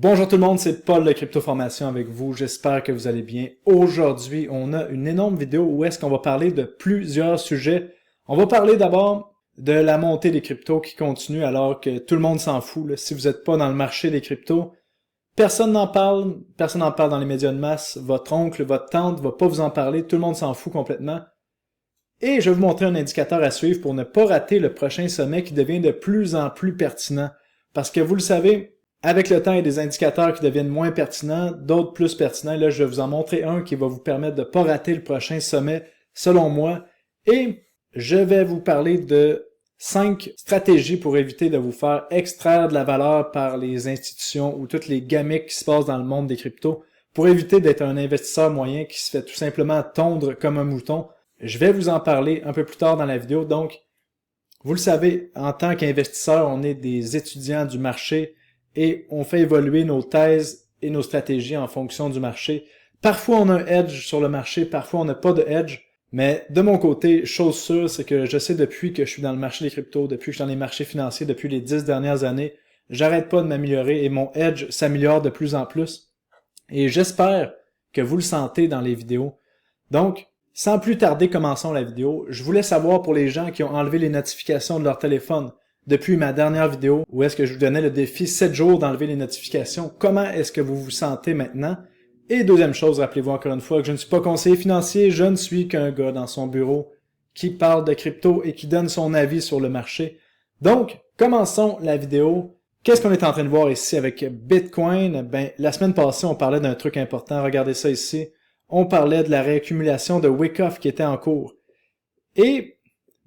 Bonjour tout le monde, c'est Paul de Crypto-Formation avec vous. J'espère que vous allez bien. Aujourd'hui, on a une énorme vidéo où est-ce qu'on va parler de plusieurs sujets. On va parler d'abord de la montée des cryptos qui continue alors que tout le monde s'en fout. Là. Si vous n'êtes pas dans le marché des cryptos, personne n'en parle dans les médias de masse. Votre oncle, votre tante va pas vous en parler, tout le monde s'en fout complètement. Et je vais vous montrer un indicateur à suivre pour ne pas rater le prochain sommet qui devient de plus en plus pertinent. Parce que vous le savez, avec le temps, il y a des indicateurs qui deviennent moins pertinents, d'autres plus pertinents. Là, je vais vous en montrer un qui va vous permettre de ne pas rater le prochain sommet, selon moi. Et je vais vous parler de 5 stratégies pour éviter de vous faire extraire de la valeur par les institutions ou toutes les gimmicks qui se passent dans le monde des cryptos, pour éviter d'être un investisseur moyen qui se fait tout simplement tondre comme un mouton. Je vais vous en parler un peu plus tard dans la vidéo. Donc, vous le savez, en tant qu'investisseur, on est des étudiants du marché et on fait évoluer nos thèses et nos stratégies en fonction du marché. Parfois, on a un edge sur le marché, parfois, on n'a pas de edge. Mais de mon côté, chose sûre, c'est que je sais depuis que je suis dans le marché des cryptos, depuis que je suis dans les marchés financiers, depuis les 10 dernières années, j'arrête pas de m'améliorer et mon edge s'améliore de plus en plus. Et j'espère que vous le sentez dans les vidéos. Donc, sans plus tarder, commençons la vidéo. Je voulais savoir pour les gens qui ont enlevé les notifications de leur téléphone depuis ma dernière vidéo, où est-ce que je vous donnais le défi 7 jours d'enlever les notifications, comment est-ce que vous vous sentez maintenant? Et deuxième chose, rappelez-vous encore une fois que je ne suis pas conseiller financier, je ne suis qu'un gars dans son bureau qui parle de crypto et qui donne son avis sur le marché. Donc, commençons la vidéo. Qu'est-ce qu'on est en train de voir ici avec Bitcoin? Ben, la semaine passée, on parlait d'un truc important, regardez ça ici. On parlait de la réaccumulation de Wyckoff qui était en cours. Et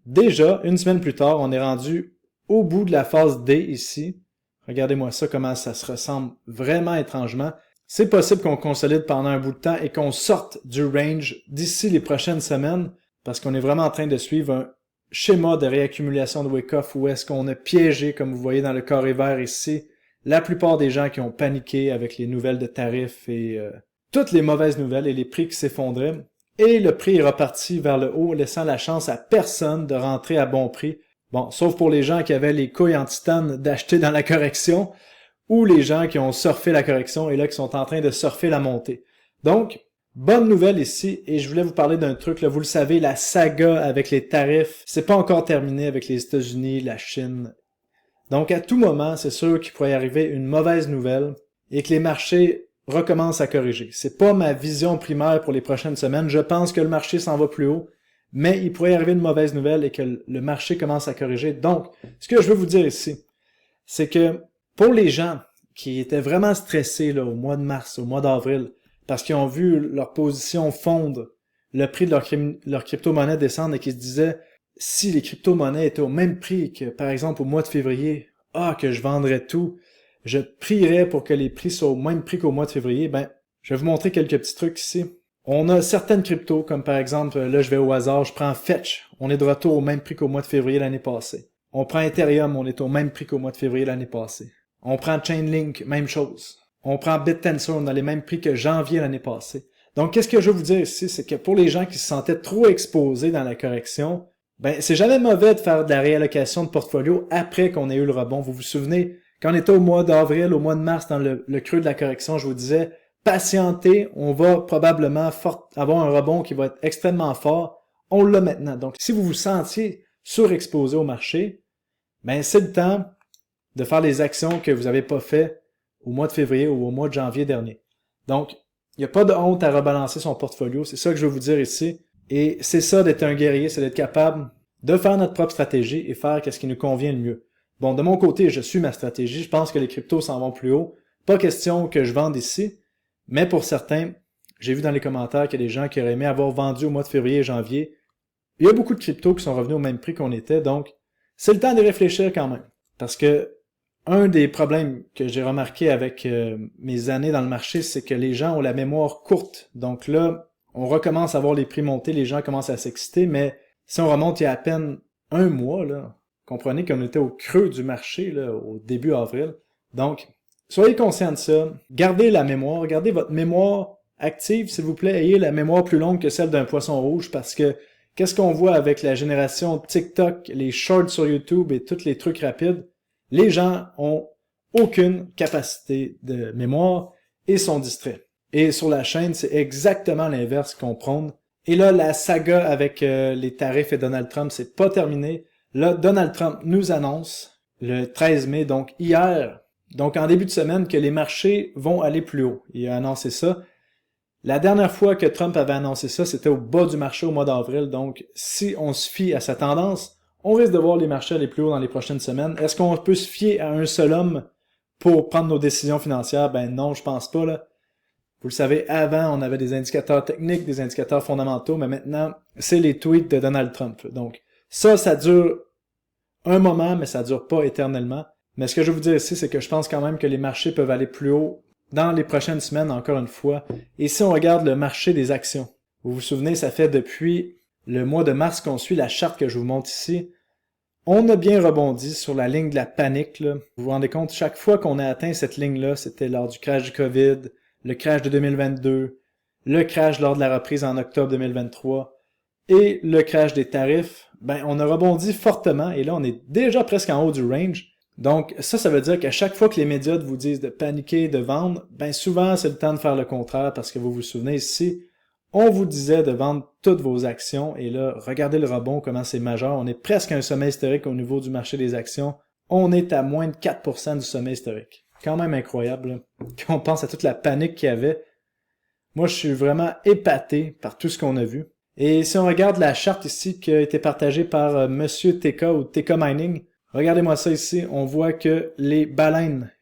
déjà, une semaine plus tard, on est rendu au bout de la phase D ici. Regardez-moi ça, comment ça se ressemble vraiment étrangement. C'est possible qu'on consolide pendant un bout de temps et qu'on sorte du range d'ici les prochaines semaines parce qu'on est vraiment en train de suivre un schéma de réaccumulation de Wyckoff où est-ce qu'on a piégé, comme vous voyez dans le carré vert ici, la plupart des gens qui ont paniqué avec les nouvelles de tarifs et toutes les mauvaises nouvelles et les prix qui s'effondraient. Et le prix est reparti vers le haut, laissant la chance à personne de rentrer à bon prix. Bon, sauf pour les gens qui avaient les couilles en titane d'acheter dans la correction, ou les gens qui ont surfé la correction et là qui sont en train de surfer la montée. Donc, bonne nouvelle ici, et je voulais vous parler d'un truc, là, vous le savez, la saga avec les tarifs, c'est pas encore terminé avec les États-Unis, la Chine. Donc, à tout moment, c'est sûr qu'il pourrait y arriver une mauvaise nouvelle et que les marchés recommencent à corriger. C'est pas ma vision primaire pour les prochaines semaines, je pense que le marché s'en va plus haut, mais il pourrait y arriver une mauvaise nouvelle et que le marché commence à corriger. Donc, ce que je veux vous dire ici, c'est que pour les gens qui étaient vraiment stressés là, au mois de mars, au mois d'avril, parce qu'ils ont vu leur position fondre, le prix de leur crypto-monnaie descendre et qui se disaient, si les crypto-monnaies étaient au même prix que, par exemple, au mois de février, que je vendrais tout, je prierais pour que les prix soient au même prix qu'au mois de février, ben, je vais vous montrer quelques petits trucs ici. On a certaines cryptos, comme par exemple, là je vais au hasard, je prends Fetch, on est de retour au même prix qu'au mois de février l'année passée. On prend Ethereum, on est au même prix qu'au mois de février l'année passée. On prend Chainlink, même chose. On prend BitTensor, on a les mêmes prix que janvier l'année passée. Donc qu'est-ce que je veux vous dire ici, c'est que pour les gens qui se sentaient trop exposés dans la correction, ben c'est jamais mauvais de faire de la réallocation de portfolio après qu'on ait eu le rebond. Vous vous souvenez, quand on était au mois d'avril, au mois de mars, dans le creux de la correction, je vous disais, patientez, on va probablement avoir un rebond qui va être extrêmement fort. On l'a maintenant. Donc, si vous vous sentiez surexposé au marché, ben c'est le temps de faire les actions que vous n'avez pas fait au mois de février ou au mois de janvier dernier. Donc, il n'y a pas de honte à rebalancer son portfolio. C'est ça que je veux vous dire ici. Et c'est ça d'être un guerrier, c'est d'être capable de faire notre propre stratégie et faire ce qui nous convient le mieux. Bon, de mon côté, je suis ma stratégie. Je pense que les cryptos s'en vont plus haut. Pas question que je vende ici. Mais pour certains, j'ai vu dans les commentaires qu'il y a des gens qui auraient aimé avoir vendu au mois de février et janvier. Il y a beaucoup de cryptos qui sont revenus au même prix qu'on était, donc c'est le temps de réfléchir quand même. Parce que un des problèmes que j'ai remarqué avec mes années dans le marché, c'est que les gens ont la mémoire courte. Donc là, on recommence à voir les prix monter, les gens commencent à s'exciter, mais si on remonte il y a à peine un mois, là, comprenez qu'on était au creux du marché là, au début avril. Donc, soyez conscients de ça. Gardez la mémoire, gardez votre mémoire active, s'il vous plaît. Ayez la mémoire plus longue que celle d'un poisson rouge parce que qu'est-ce qu'on voit avec la génération TikTok, les shorts sur YouTube et tous les trucs rapides? Les gens ont aucune capacité de mémoire et sont distraits. Et sur la chaîne, c'est exactement l'inverse qu'on prône. Et là, la saga avec les tarifs et Donald Trump, c'est pas terminé. Là, Donald Trump nous annonce le 13 mai, donc hier, donc en début de semaine, que les marchés vont aller plus haut. Il a annoncé ça. La dernière fois que Trump avait annoncé ça, c'était au bas du marché au mois d'avril. Donc, si on se fie à sa tendance, on risque de voir les marchés aller plus haut dans les prochaines semaines. Est-ce qu'on peut se fier à un seul homme pour prendre nos décisions financières? Ben non, je pense pas, là. Vous le savez, avant, on avait des indicateurs techniques, des indicateurs fondamentaux, mais maintenant, c'est les tweets de Donald Trump. Donc, ça dure un moment, mais ça dure pas éternellement. Mais ce que je veux vous dire ici, c'est que je pense quand même que les marchés peuvent aller plus haut dans les prochaines semaines, encore une fois. Et si on regarde le marché des actions, vous vous souvenez, ça fait depuis le mois de mars qu'on suit la charte que je vous montre ici. On a bien rebondi sur la ligne de la panique, là. Vous vous rendez compte, chaque fois qu'on a atteint cette ligne-là, c'était lors du crash du COVID, le crash de 2022, le crash lors de la reprise en octobre 2023 et le crash des tarifs, ben on a rebondi fortement et là on est déjà presque en haut du range. Donc ça veut dire qu'à chaque fois que les médias vous disent de paniquer, de vendre, ben souvent c'est le temps de faire le contraire parce que vous vous souvenez ici, on vous disait de vendre toutes vos actions et là, regardez le rebond, comment c'est majeur. On est presque à un sommet historique au niveau du marché des actions. On est à moins de 4% du sommet historique. Quand même incroyable, là. Quand on pense à toute la panique qu'il y avait. Moi, je suis vraiment épaté par tout ce qu'on a vu. Et si on regarde la charte ici qui a été partagée par Monsieur TK ou TK Mining, regardez-moi ça ici, on voit que les baleines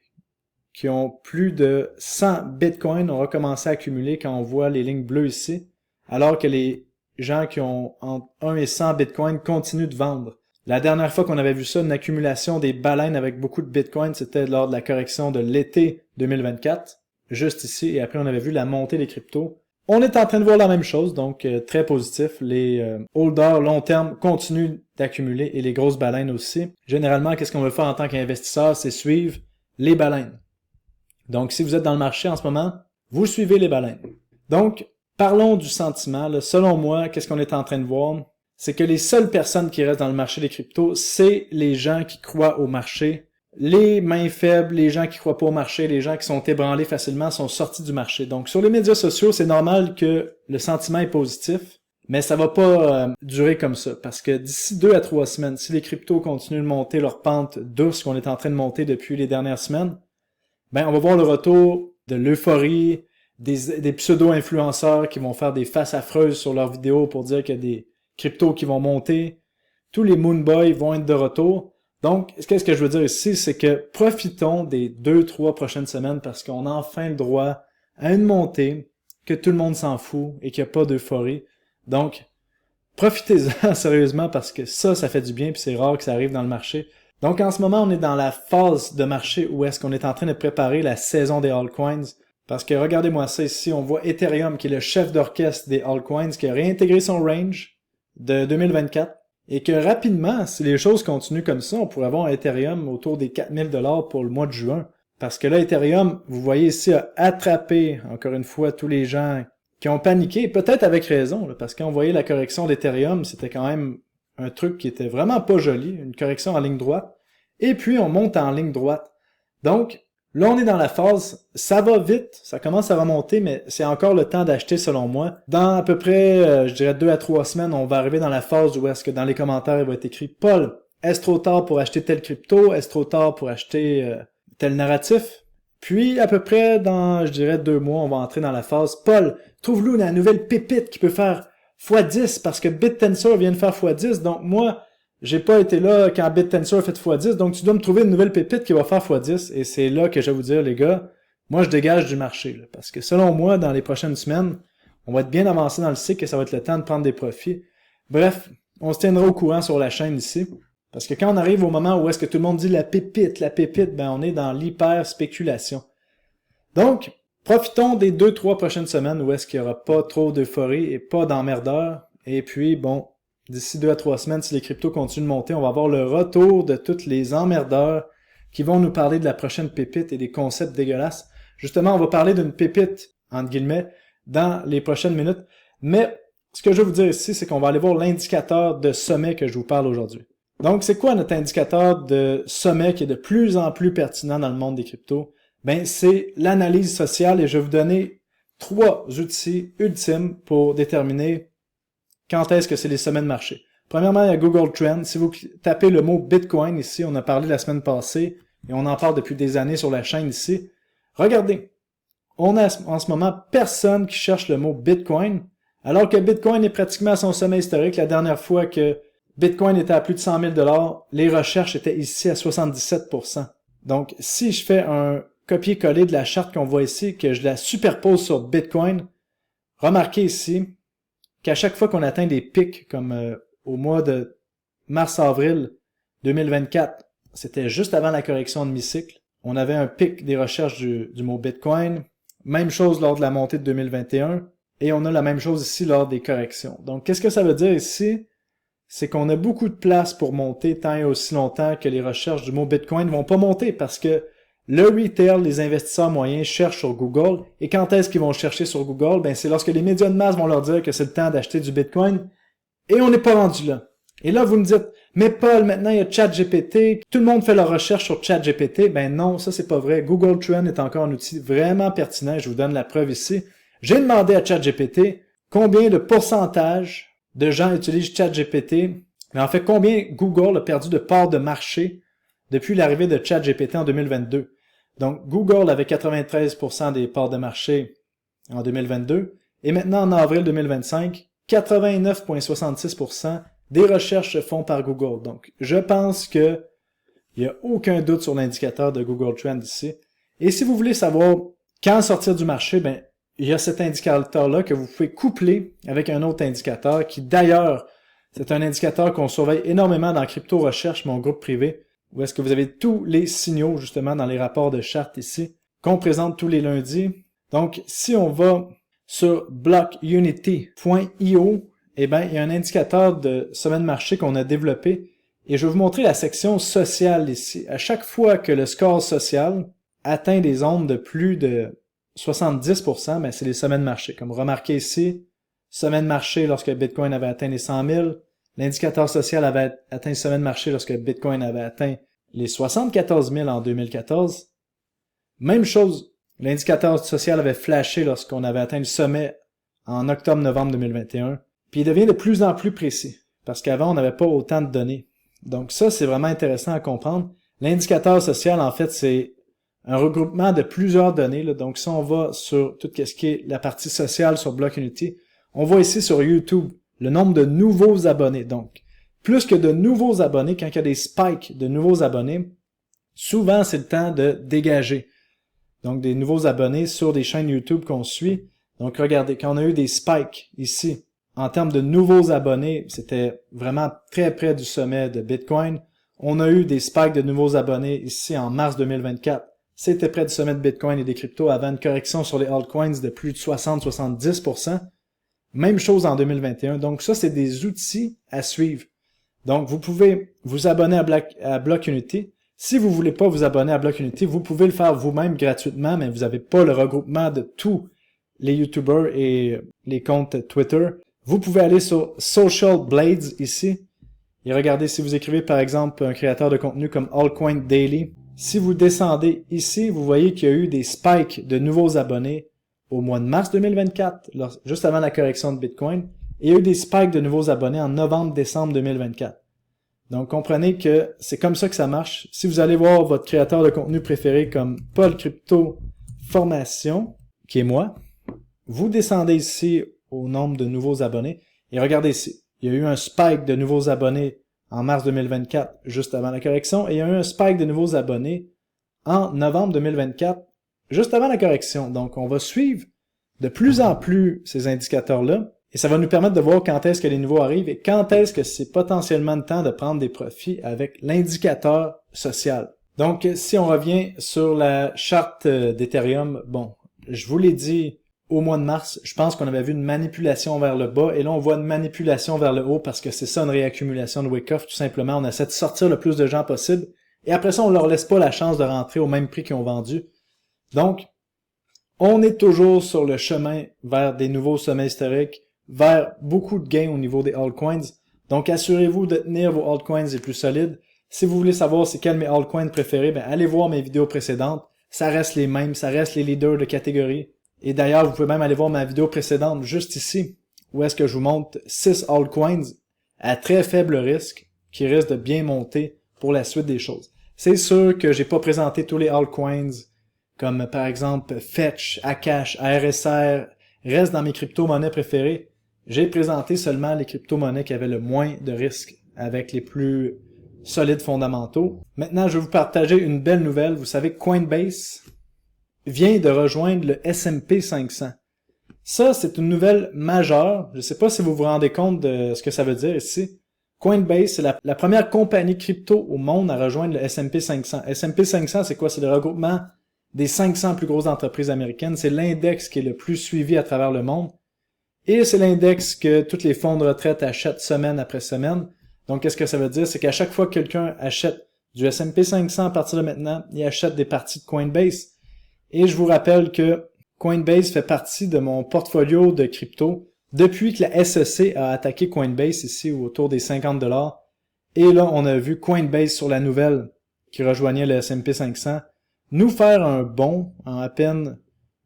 qui ont plus de 100 bitcoins ont recommencé à accumuler quand on voit les lignes bleues ici, alors que les gens qui ont entre 1 et 100 bitcoins continuent de vendre. La dernière fois qu'on avait vu ça, une accumulation des baleines avec beaucoup de bitcoins, c'était lors de la correction de l'été 2024, juste ici, et après on avait vu la montée des cryptos. On est en train de voir la même chose, donc très positif. Les holders long terme continuent d'accumuler et les grosses baleines aussi. Généralement, qu'est-ce qu'on veut faire en tant qu'investisseur? C'est suivre les baleines. Donc, si vous êtes dans le marché en ce moment, vous suivez les baleines. Donc, parlons du sentiment. Là. Selon moi, qu'est-ce qu'on est en train de voir? C'est que les seules personnes qui restent dans le marché des cryptos, c'est les gens qui croient au marché. Les mains faibles, les gens qui croient pas au marché, les gens qui sont ébranlés facilement sont sortis du marché. Donc, sur les médias sociaux, c'est normal que le sentiment est positif, mais ça va pas durer comme ça. Parce que d'ici 2 à 3 semaines, si les cryptos continuent de monter leur pente douce qu'on est en train de monter depuis les dernières semaines, ben on va voir le retour de l'euphorie, des pseudo-influenceurs qui vont faire des faces affreuses sur leurs vidéos pour dire qu'il y a des cryptos qui vont monter. Tous les Moonboys vont être de retour. Donc, qu'est-ce que je veux dire ici, c'est que profitons des 2-3 prochaines semaines parce qu'on a enfin le droit à une montée, que tout le monde s'en fout et qu'il n'y a pas d'euphorie. Donc, profitez-en sérieusement parce que ça fait du bien puis c'est rare que ça arrive dans le marché. Donc, en ce moment, on est dans la phase de marché où est-ce qu'on est en train de préparer la saison des altcoins. Parce que regardez-moi ça ici, on voit Ethereum qui est le chef d'orchestre des altcoins qui a réintégré son range de 2024. Et que rapidement, si les choses continuent comme ça, on pourrait avoir un Ethereum autour des 4000 $ pour le mois de juin. Parce que là, Ethereum, vous voyez ici, a attrapé, encore une fois, tous les gens qui ont paniqué, peut-être avec raison, là, parce qu'on voyait la correction d'Ethereum, c'était quand même un truc qui était vraiment pas joli, une correction en ligne droite. Et puis, on monte en ligne droite. Donc, là, on est dans la phase, ça va vite, ça commence à remonter, mais c'est encore le temps d'acheter selon moi. Dans à peu près, je dirais 2 à 3 semaines, on va arriver dans la phase où est-ce que dans les commentaires, il va être écrit « Paul, est-ce trop tard pour acheter tel crypto? Est-ce trop tard pour acheter tel narratif? » Puis, à peu près dans, je dirais 2 mois, on va entrer dans la phase « Paul, trouve-nous la nouvelle pépite qui peut faire x10 parce que BitTensor vient de faire x10, donc moi... J'ai pas été là quand BitTensor a fait x10, donc tu dois me trouver une nouvelle pépite qui va faire x10, et c'est là que je vais vous dire, les gars, moi je dégage du marché, là, parce que selon moi, dans les prochaines semaines, on va être bien avancé dans le cycle et ça va être le temps de prendre des profits. Bref, on se tiendra au courant sur la chaîne ici, parce que quand on arrive au moment où est-ce que tout le monde dit la pépite, ben on est dans l'hyper-spéculation. Donc, profitons des 2-3 prochaines semaines où est-ce qu'il n'y aura pas trop d'euphorie et pas d'emmerdeurs, et puis bon, d'ici 2 à 3 semaines, si les cryptos continuent de monter, on va avoir le retour de tous les emmerdeurs qui vont nous parler de la prochaine pépite et des concepts dégueulasses. Justement, on va parler d'une pépite, entre guillemets, dans les prochaines minutes. Mais ce que je veux vous dire ici, c'est qu'on va aller voir l'indicateur de sommet que je vous parle aujourd'hui. Donc, c'est quoi notre indicateur de sommet qui est de plus en plus pertinent dans le monde des cryptos? Ben, c'est l'analyse sociale et je vais vous donner 3 outils ultimes pour déterminer quand est-ce que c'est les sommets de marché. Premièrement, il y a Google Trends. Si vous tapez le mot Bitcoin ici, on a parlé la semaine passée et on en parle depuis des années sur la chaîne ici. Regardez, on a en ce moment personne qui cherche le mot Bitcoin, alors que Bitcoin est pratiquement à son sommet historique. La dernière fois que Bitcoin était à plus de 100 000 $, les recherches étaient ici à 77%. Donc, si je fais un copier-coller de la charte qu'on voit ici, que je la superpose sur Bitcoin, remarquez ici qu'à chaque fois qu'on atteint des pics, comme au mois de mars-avril 2024, c'était juste avant la correction de mi-cycle, on avait un pic des recherches du mot Bitcoin. Même chose lors de la montée de 2021. Et on a la même chose ici lors des corrections. Donc, qu'est-ce que ça veut dire ici? C'est qu'on a beaucoup de place pour monter tant et aussi longtemps que les recherches du mot Bitcoin ne vont pas monter parce que le retail, les investisseurs moyens cherchent sur Google. Et quand est-ce qu'ils vont chercher sur Google? Ben, c'est lorsque les médias de masse vont leur dire que c'est le temps d'acheter du Bitcoin. Et on n'est pas rendu là. Et là, vous me dites, mais Paul, maintenant il y a ChatGPT, tout le monde fait leur recherche sur ChatGPT. Ben non, ça c'est pas vrai. Google Trends est encore un outil vraiment pertinent. Je vous donne la preuve ici. J'ai demandé à ChatGPT combien de pourcentage de gens utilisent ChatGPT, mais en fait combien Google a perdu de parts de marché depuis l'arrivée de ChatGPT en 2022. Donc Google avait 93% des parts de marché en 2022 et maintenant en avril 2025, 89,66% des recherches se font par Google. Donc, je pense que il n'y a aucun doute sur l'indicateur de Google Trends ici. Et si vous voulez savoir quand sortir du marché, ben, il y a cet indicateur-là que vous pouvez coupler avec un autre indicateur qui, d'ailleurs, c'est un indicateur qu'on surveille énormément dans Crypto Recherche, mon groupe privé, où est-ce que vous avez tous les signaux, justement, dans les rapports de charte ici, qu'on présente tous les lundis. Donc, si on va sur blockunity.io, eh bien, il y a un indicateur de sommet de marché qu'on a développé et je vais vous montrer la section sociale ici. À chaque fois que le score social atteint des zones de plus de 70%, ben, c'est les sommets de marché. Comme remarquez ici, sommet de marché lorsque Bitcoin avait atteint les 100 000, l'indicateur social avait atteint le sommet de marché lorsque Bitcoin avait atteint les 74 000 en 2014. Même chose, l'indicateur social avait flashé lorsqu'on avait atteint le sommet en octobre-novembre 2021. Puis il devient de plus en plus précis, parce qu'avant, on n'avait pas autant de données. Donc ça, c'est vraiment intéressant à comprendre. L'indicateur social, en fait, c'est un regroupement de plusieurs données. Là. Donc si on va sur tout ce qui est la partie sociale sur Blockunity, on voit ici sur YouTube le nombre de nouveaux abonnés. Donc, plus que de nouveaux abonnés, quand il y a des spikes de nouveaux abonnés, souvent c'est le temps de dégager. Donc des nouveaux abonnés sur des chaînes YouTube qu'on suit. Donc regardez, quand on a eu des spikes ici, en termes de nouveaux abonnés, c'était vraiment très près du sommet de Bitcoin. On a eu des spikes de nouveaux abonnés ici en mars 2024. C'était près du sommet de Bitcoin et des cryptos avant une correction sur les altcoins de plus de 60-70%. Même chose en 2021. Donc ça, c'est des outils à suivre. Donc vous pouvez vous abonner à Blockunity. Si vous voulez pas vous abonner à Blockunity, vous pouvez le faire vous-même gratuitement, mais vous n'avez pas le regroupement de tous les YouTubers et les comptes Twitter. Vous pouvez aller sur Social Blades ici et regardez si vous écrivez par exemple un créateur de contenu comme Altcoin Daily. Si vous descendez ici, vous voyez qu'il y a eu des spikes de nouveaux abonnés au mois de mars 2024, juste avant la correction de Bitcoin, et il y a eu des spikes de nouveaux abonnés en novembre-décembre 2024. Donc comprenez que c'est comme ça que ça marche. Si vous allez voir votre créateur de contenu préféré comme Paul Crypto Formation, qui est moi, vous descendez ici au nombre de nouveaux abonnés. Et regardez ici, il y a eu un spike de nouveaux abonnés en mars 2024, juste avant la correction, et il y a eu un spike de nouveaux abonnés en novembre 2024, juste avant la correction. Donc, on va suivre de plus en plus ces indicateurs-là, et ça va nous permettre de voir quand est-ce que les nouveaux arrivent et quand est-ce que c'est potentiellement le temps de prendre des profits avec l'indicateur social. Donc, si on revient sur la charte d'Ethereum, bon, je vous l'ai dit, au mois de mars, je pense qu'on avait vu une manipulation vers le bas, et là on voit une manipulation vers le haut parce que c'est ça une réaccumulation de wake-off, tout simplement. On essaie de sortir le plus de gens possible, et après ça on leur laisse pas la chance de rentrer au même prix qu'ils ont vendu. Donc, on est toujours sur le chemin vers des nouveaux sommets historiques, vers beaucoup de gains au niveau des altcoins. Donc, assurez-vous de tenir vos altcoins les plus solides. Si vous voulez savoir c'est quels mes altcoins préférés, ben, allez voir mes vidéos précédentes. Ça reste les mêmes, ça reste les leaders de catégorie. Et d'ailleurs, vous pouvez même aller voir ma vidéo précédente, juste ici, où est-ce que je vous montre 6 altcoins à très faible risque, qui risquent de bien monter pour la suite des choses. C'est sûr que j'ai pas présenté tous les altcoins, comme par exemple Fetch, Akash, ARSR, restent dans mes crypto-monnaies préférées. J'ai présenté seulement les crypto-monnaies qui avaient le moins de risques, avec les plus solides fondamentaux. Maintenant, je vais vous partager une belle nouvelle. Vous savez que Coinbase vient de rejoindre le S&P 500. Ça, c'est une nouvelle majeure. Je ne sais pas si vous vous rendez compte de ce que ça veut dire ici. Coinbase, c'est la première compagnie crypto au monde à rejoindre le S&P 500. S&P 500, c'est quoi? C'est le regroupement des 500 plus grosses entreprises américaines. C'est l'index qui est le plus suivi à travers le monde. Et c'est l'index que tous les fonds de retraite achètent semaine après semaine. Donc, qu'est-ce que ça veut dire? C'est qu'à chaque fois que quelqu'un achète du S&P 500 à partir de maintenant, il achète des parties de Coinbase. Et je vous rappelle que Coinbase fait partie de mon portfolio de crypto depuis que la SEC a attaqué Coinbase ici autour des 50$. Et là, on a vu Coinbase sur la nouvelle qui rejoignait le S&P 500 nous faire un bond en à peine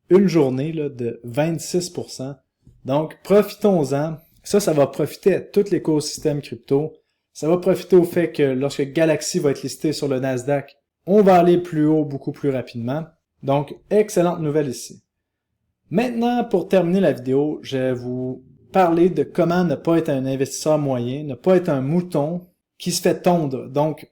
une journée là, de 26%. Donc, profitons-en. Ça va profiter à tout l'écosystème crypto. Ça va profiter au fait que lorsque Galaxy va être listé sur le Nasdaq, on va aller plus haut beaucoup plus rapidement. Donc, excellente nouvelle ici. Maintenant, pour terminer la vidéo, je vais vous parler de comment ne pas être un investisseur moyen, ne pas être un mouton qui se fait tondre. Donc,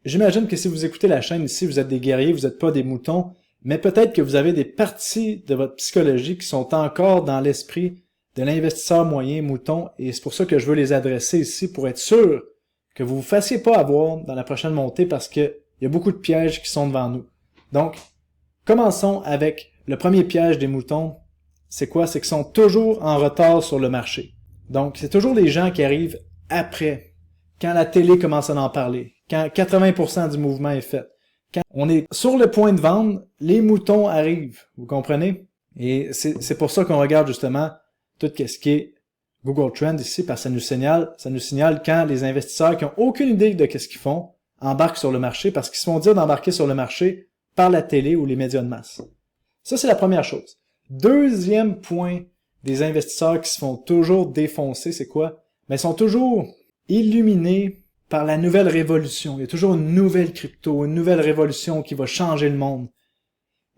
j'imagine que si vous écoutez la chaîne ici, vous êtes des guerriers, vous n'êtes pas des moutons, mais peut-être que vous avez des parties de votre psychologie qui sont encore dans l'esprit de l'investisseur moyen mouton, et c'est pour ça que je veux les adresser ici, pour être sûr que vous ne vous fassiez pas avoir dans la prochaine montée, parce qu'il y a beaucoup de pièges qui sont devant nous. Donc, commençons avec le premier piège des moutons. C'est quoi? C'est qu'ils sont toujours en retard sur le marché. Donc, c'est toujours les gens qui arrivent après, quand la télé commence à en parler, quand 80% du mouvement est fait. Quand on est sur le point de vendre, les moutons arrivent, vous comprenez? Et c'est pour ça qu'on regarde justement tout ce qui est Google Trends ici, parce que ça nous signale quand les investisseurs qui ont aucune idée de ce qu'ils font embarquent sur le marché, parce qu'ils se font dire d'embarquer sur le marché par la télé ou les médias de masse. Ça, c'est la première chose. Deuxième point des investisseurs qui se font toujours défoncer, c'est quoi? Mais ils sont toujours illuminés par la nouvelle révolution. Il y a toujours une nouvelle crypto, une nouvelle révolution qui va changer le monde.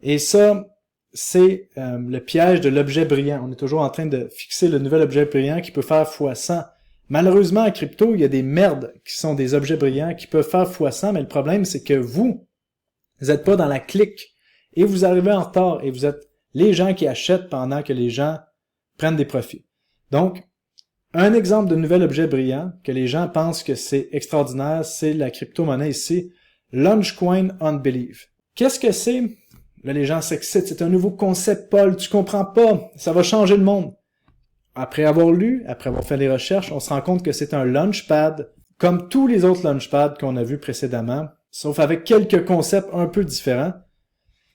Et ça, c'est le piège de l'objet brillant. On est toujours en train de fixer le nouvel objet brillant qui peut faire x100. Malheureusement, en crypto, il y a des merdes qui sont des objets brillants qui peuvent faire x100, mais le problème, c'est que vous n'êtes pas dans la clique et vous arrivez en retard et vous êtes les gens qui achètent pendant que les gens prennent des profits. Donc, un exemple de nouvel objet brillant que les gens pensent que c'est extraordinaire, c'est la crypto-monnaie ici, Launchcoin on Believe. Qu'est-ce que c'est? Là, les gens s'excitent. C'est un nouveau concept, Paul. Tu comprends pas. Ça va changer le monde. Après avoir lu, après avoir fait les recherches, on se rend compte que c'est un launchpad, comme tous les autres launchpads qu'on a vus précédemment, sauf avec quelques concepts un peu différents,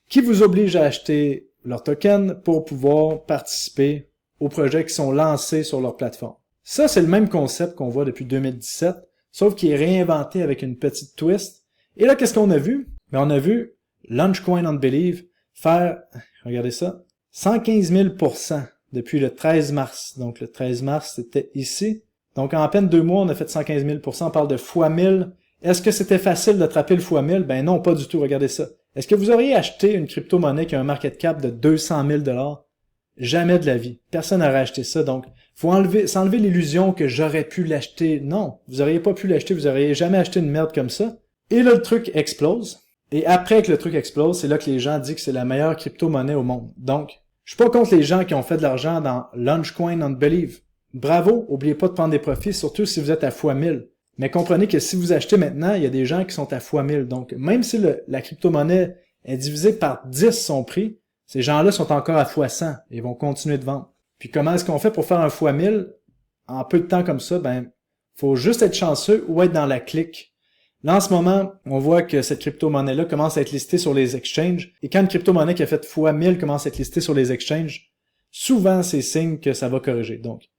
qui vous obligent à acheter leur token pour pouvoir participer aux projets qui sont lancés sur leur plateforme. Ça, c'est le même concept qu'on voit depuis 2017, sauf qu'il est réinventé avec une petite twist. Et là, qu'est-ce qu'on a vu? Ben, on a vu Launchcoin on Believe faire, regardez ça, 115 000% depuis le 13 mars. Donc, le 13 mars, c'était ici. Donc, en à peine 2 mois, on a fait 115 000%. On parle de fois 1000. Est-ce que c'était facile d'attraper le fois 1000? Ben non, pas du tout. Regardez ça. Est-ce que vous auriez acheté une crypto-monnaie qui a un market cap de 200 000 $? Jamais de la vie. Personne n'aurait acheté ça. Donc, faut s'enlever l'illusion que j'aurais pu l'acheter. Non, vous auriez pas pu l'acheter. Vous auriez jamais acheté une merde comme ça. Et là, le truc explose. Et après que le truc explose, c'est là que les gens disent que c'est la meilleure crypto-monnaie au monde. Donc, je suis pas contre les gens qui ont fait de l'argent dans Launchcoin on Believe. Bravo, oubliez pas de prendre des profits, surtout si vous êtes à x1000. Mais comprenez que si vous achetez maintenant, il y a des gens qui sont à x1000. Donc, même si la crypto-monnaie est divisée par 10 son prix, ces gens-là sont encore à x100 et vont continuer de vendre. Puis comment est-ce qu'on fait pour faire un x1000 en peu de temps comme ça? Ben, faut juste être chanceux ou être dans la clique. Là, en ce moment, on voit que cette crypto-monnaie-là commence à être listée sur les exchanges. Et quand une crypto-monnaie qui a fait x1000 commence à être listée sur les exchanges, souvent, c'est signe que ça va corriger. Donc,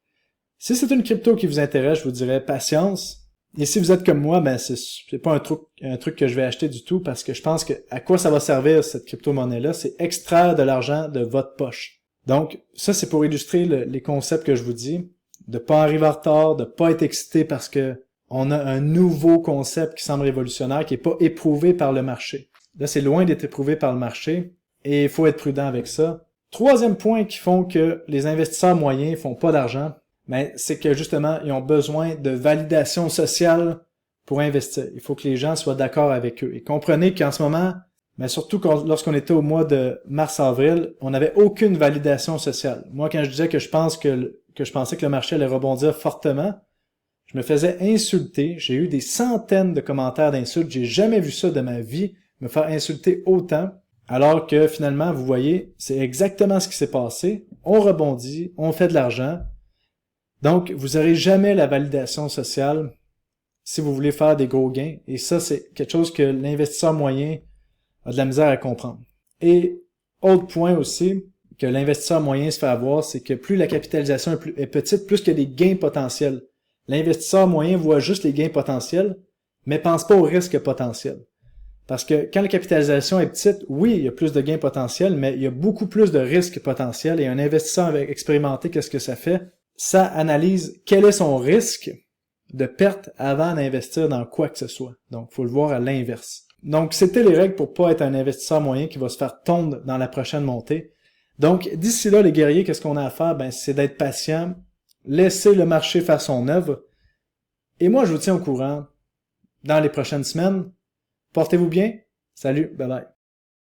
Si c'est une crypto qui vous intéresse, je vous dirais patience. Et si vous êtes comme moi, ben c'est pas un truc que je vais acheter du tout parce que je pense que à quoi ça va servir cette crypto-monnaie-là, c'est extraire de l'argent de votre poche. Donc, ça c'est pour illustrer les concepts que je vous dis, de pas arriver en retard, de pas être excité parce que on a un nouveau concept qui semble révolutionnaire, qui est pas éprouvé par le marché. Là, c'est loin d'être éprouvé par le marché et il faut être prudent avec ça. Troisième point qui font que les investisseurs moyens font pas d'argent, ben, c'est que justement, ils ont besoin de validation sociale pour investir. Il faut que les gens soient d'accord avec eux. Et comprenez qu'en ce moment, mais surtout lorsqu'on était au mois de mars-avril, on n'avait aucune validation sociale. Moi, quand je disais que je pensais que le marché allait rebondir fortement, je me faisais insulter. J'ai eu des centaines de commentaires d'insultes. J'ai jamais vu ça de ma vie, me faire insulter autant. Alors que finalement, vous voyez, c'est exactement ce qui s'est passé. On rebondit, on fait de l'argent. Donc, vous n'aurez jamais la validation sociale si vous voulez faire des gros gains. Et ça, c'est quelque chose que l'investisseur moyen a de la misère à comprendre. Et autre point aussi que l'investisseur moyen se fait avoir, c'est que plus la capitalisation est petite, plus qu'il y a des gains potentiels. L'investisseur moyen voit juste les gains potentiels, mais pense pas au risque potentiel. Parce que quand la capitalisation est petite, oui, il y a plus de gains potentiels, mais il y a beaucoup plus de risques potentiels. Et un investisseur expérimenté, qu'est-ce que ça fait? Ça analyse quel est son risque de perte avant d'investir dans quoi que ce soit. Donc, il faut le voir à l'inverse. Donc, c'était les règles pour pas être un investisseur moyen qui va se faire tondre dans la prochaine montée. Donc, d'ici là, les guerriers, qu'est-ce qu'on a à faire? Ben, c'est d'être patient, laisser le marché faire son œuvre. Et moi, je vous tiens au courant dans les prochaines semaines. Portez-vous bien. Salut, bye bye.